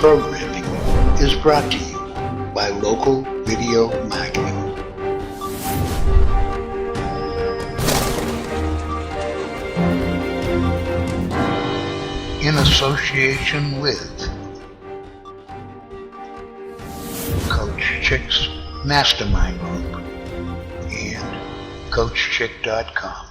programming is brought to you by Local Video Marketing. In association with Coach Chick's Mastermind Group and CoachChick.com.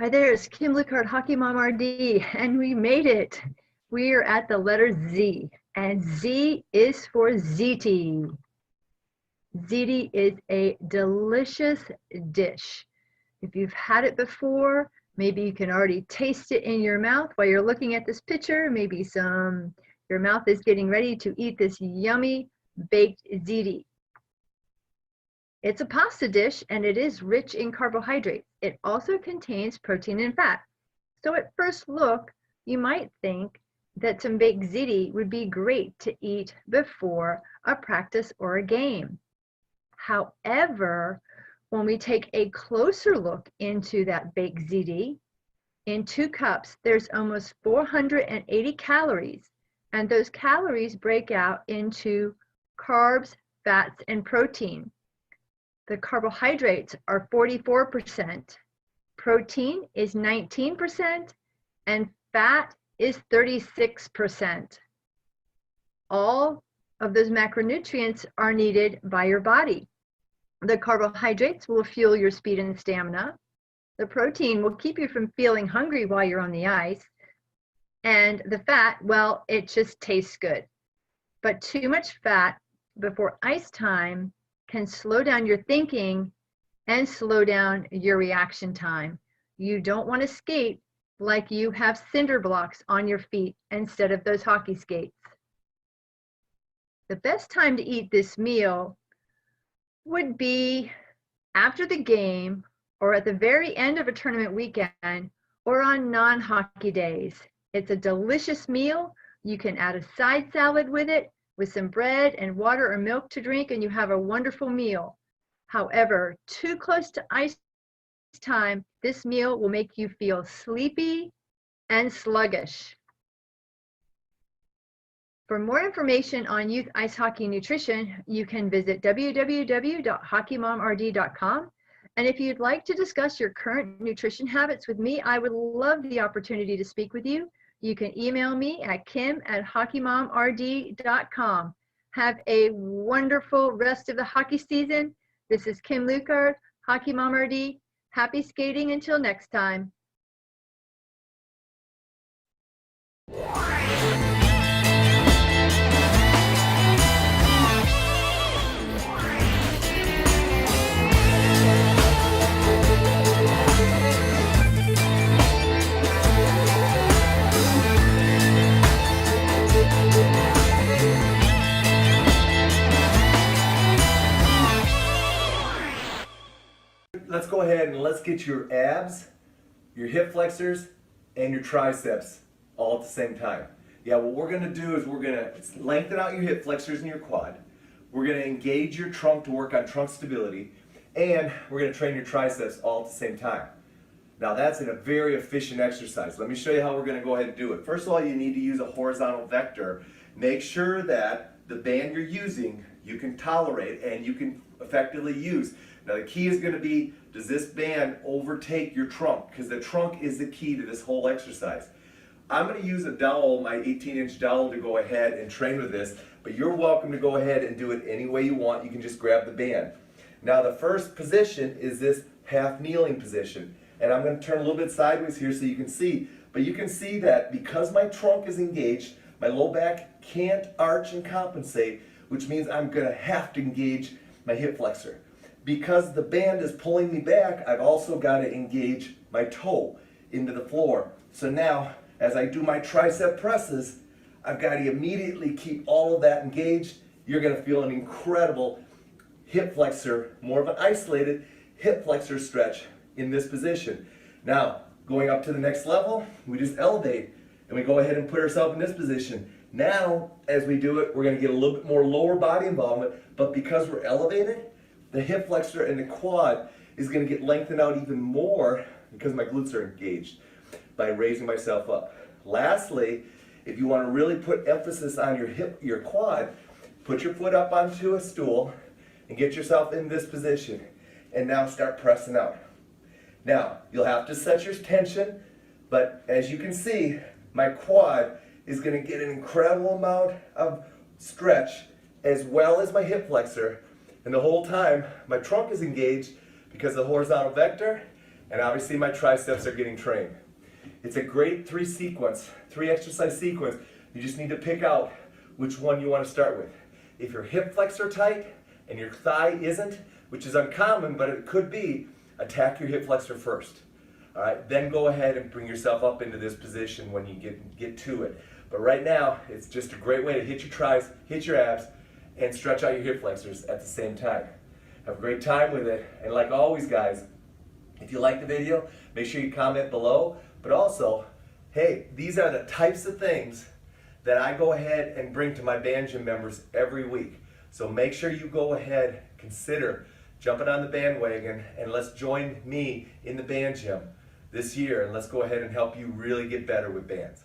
Hi there, it's Kim Lukhard, Hockey Mom RD, and we made it. We are at the letter Z, and Z is for ziti. Ziti is a delicious dish. If you've had it before, maybe you can already taste it in your mouth while you're looking at this picture. Maybe your mouth is getting ready to eat this yummy baked ziti. It's a pasta dish and it is rich in carbohydrates. It also contains protein and fat. So at first look, you might think that some baked ziti would be great to eat before a practice or a game. However, when we take a closer look into that baked ziti, in 2 cups, there's almost 480 calories, and those calories break out into carbs, fats, and protein. The carbohydrates are 44%, protein is 19%, and fat is 36%. All of those macronutrients are needed by your body. The carbohydrates will fuel your speed and stamina. The protein will keep you from feeling hungry while you're on the ice. And the fat, well, it just tastes good. But too much fat before ice time can slow down your thinking and slow down your reaction time. You don't want to skate like you have cinder blocks on your feet instead of those hockey skates. The best time to eat this meal would be after the game or at the very end of a tournament weekend or on non-hockey days. It's a delicious meal. You can add a side salad with it, with some bread and water or milk to drink, and you have a wonderful meal. However, too close to ice time, this meal will make you feel sleepy and sluggish. For more information on youth ice hockey nutrition, you can visit www.hockeymomrd.com. And if you'd like to discuss your current nutrition habits with me, I would love the opportunity to speak with you. You can email me at kim@hockeymomrd.com. Have a wonderful rest of the hockey season. This is Kim Lukhard, Hockey Mom RD. Happy skating until next time. Let's go ahead and let's get your abs, your hip flexors, and your triceps all at the same time. Yeah, what we're gonna do is we're gonna lengthen out your hip flexors and your quad. We're gonna engage your trunk to work on trunk stability, and we're gonna train your triceps all at the same time. Now that's a very efficient exercise. Let me show you how we're gonna go ahead and do it. First of all, you need to use a horizontal vector. Make sure that the band you're using, you can tolerate and you can effectively use. Now the key is going to be, does this band overtake your trunk? Because the trunk is the key to this whole exercise. I'm going to use a dowel, my 18-inch dowel, to go ahead and train with this, but you're welcome to go ahead and do it any way you want. You can just grab the band. Now the first position is this half kneeling position, and I'm going to turn a little bit sideways here so you can see. But you can see that because my trunk is engaged, my low back can't arch and compensate, which means I'm going to have to engage my hip flexor. Because the band is pulling me back, I've also got to engage my toe into the floor. So now, as I do my tricep presses, I've got to immediately keep all of that engaged. You're going to feel an incredible hip flexor, more of an isolated hip flexor stretch in this position. Now, going up to the next level, we just elevate and we go ahead and put ourselves in this position. Now, as we do it, we're going to get a little bit more lower body involvement, but because we're elevated, the hip flexor and the quad is going to get lengthened out even more because my glutes are engaged by raising myself up. Lastly, if you want to really put emphasis on your quad, put your foot up onto a stool and get yourself in this position. And now start pressing out. Now, you'll have to set your tension, but as you can see, my quad is going to get an incredible amount of stretch as well as my hip flexor. And the whole time, my trunk is engaged because of the horizontal vector and obviously my triceps are getting trained. It's a great three exercise sequence. You just need to pick out which one you want to start with. If your hip flexors are tight and your thigh isn't, which is uncommon, but it could be, attack your hip flexor first. All right, then go ahead and bring yourself up into this position when you get to it. But right now, it's just a great way to hit your tris, hit your abs, and stretch out your hip flexors at the same time. Have a great time with it. And like always, guys, if you like the video, make sure you comment below. But also, hey, these are the types of things that I go ahead and bring to my band gym members every week. So make sure you go ahead, consider jumping on the bandwagon, and let's join me in the band gym this year, and let's go ahead and help you really get better with bands.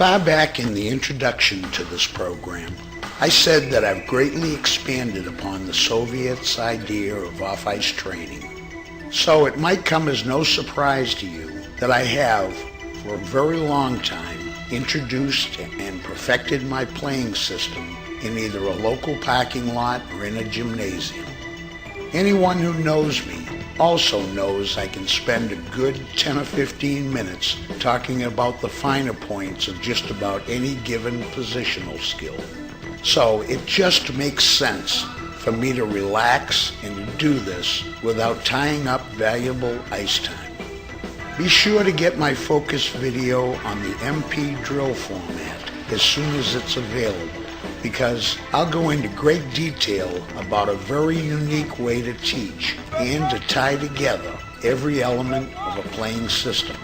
Far back in the introduction to this program, I said that I've greatly expanded upon the Soviets' idea of off-ice training. So it might come as no surprise to you that I have, for a very long time, introduced and perfected my playing system in either a local parking lot or in a gymnasium. Anyone who knows me also knows I can spend a good 10 or 15 minutes talking about the finer points of just about any given positional skill. So it just makes sense for me to relax and to do this without tying up valuable ice time. Be sure to get my focus video on the MP drill format as soon as it's available, because I'll go into great detail about a very unique way to teach and to tie together every element of a playing system.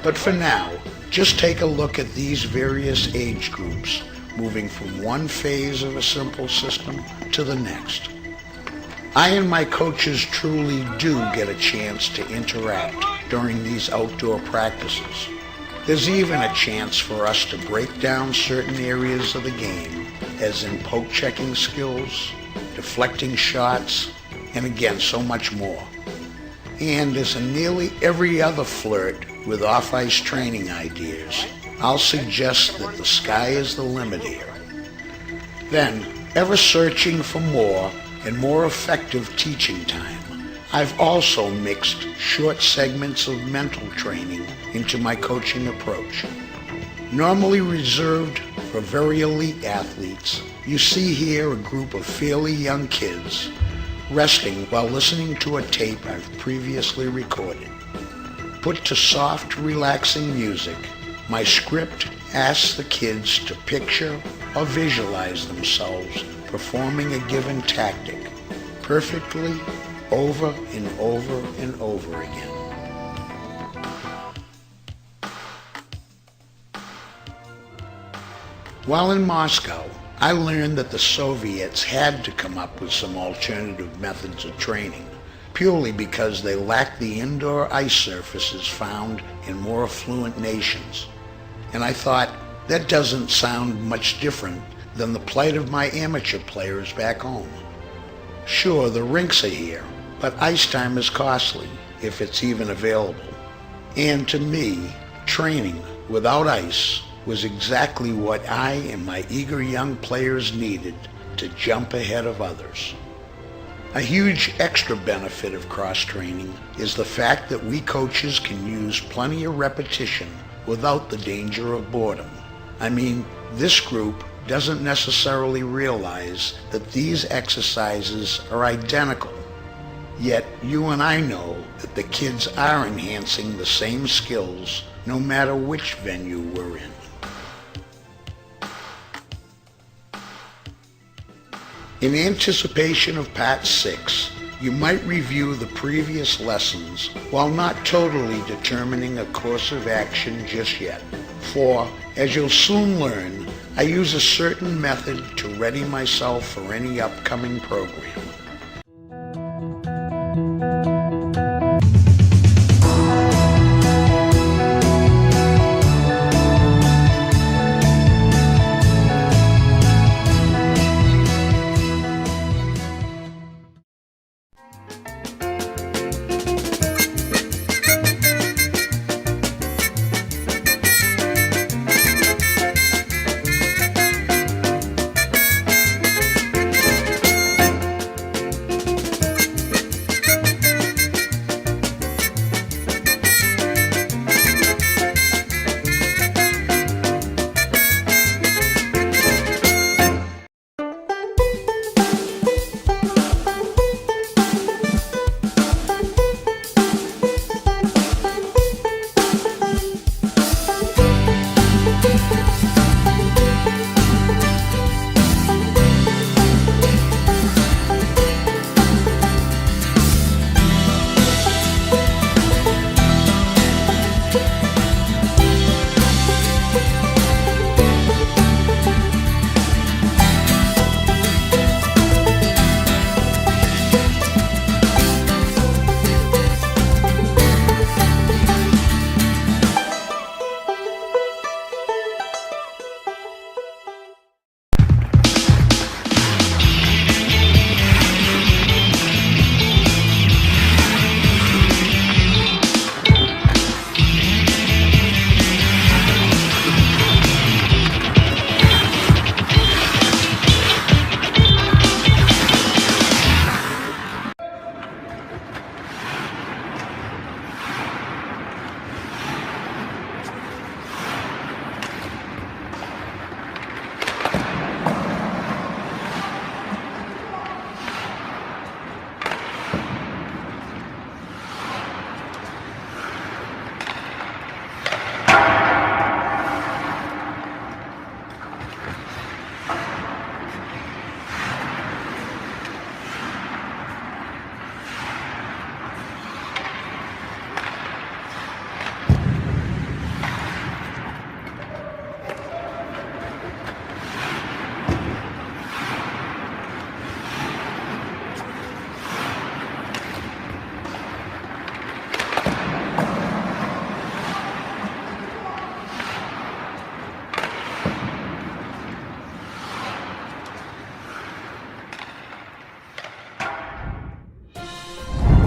But for now, just take a look at these various age groups, moving from one phase of a simple system to the next. I and my coaches truly do get a chance to interact during these outdoor practices. There's even a chance for us to break down certain areas of the game, as in poke checking skills, deflecting shots, and again, so much more. And as in nearly every other flirt with off-ice training ideas, I'll suggest that the sky is the limit here. Then, ever searching for more and more effective teaching time, I've also mixed short segments of mental training into my coaching approach. Normally reserved for very elite athletes, you see here a group of fairly young kids resting while listening to a tape I've previously recorded. Put to soft, relaxing music, my script asks the kids to picture or visualize themselves performing a given tactic perfectly over and over and over again. While in Moscow, I learned that the Soviets had to come up with some alternative methods of training, purely because they lacked the indoor ice surfaces found in more affluent nations. And I thought, that doesn't sound much different than the plight of my amateur players back home. Sure, the rinks are here, but ice time is costly, if it's even available. And to me, training without ice was exactly what I and my eager young players needed to jump ahead of others. A huge extra benefit of cross-training is the fact that we coaches can use plenty of repetition without the danger of boredom. I mean, this group doesn't necessarily realize that these exercises are identical. Yet you and I know that the kids are enhancing the same skills no matter which venue we're in. In anticipation of Part 6, you might review the previous lessons while not totally determining a course of action just yet. For, as you'll soon learn, I use a certain method to ready myself for any upcoming program.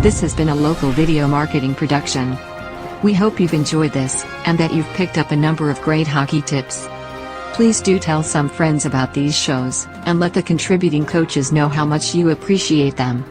This has been a local video marketing production. We hope you've enjoyed this, and that you've picked up a number of great hockey tips. Please do tell some friends about these shows, and let the contributing coaches know how much you appreciate them.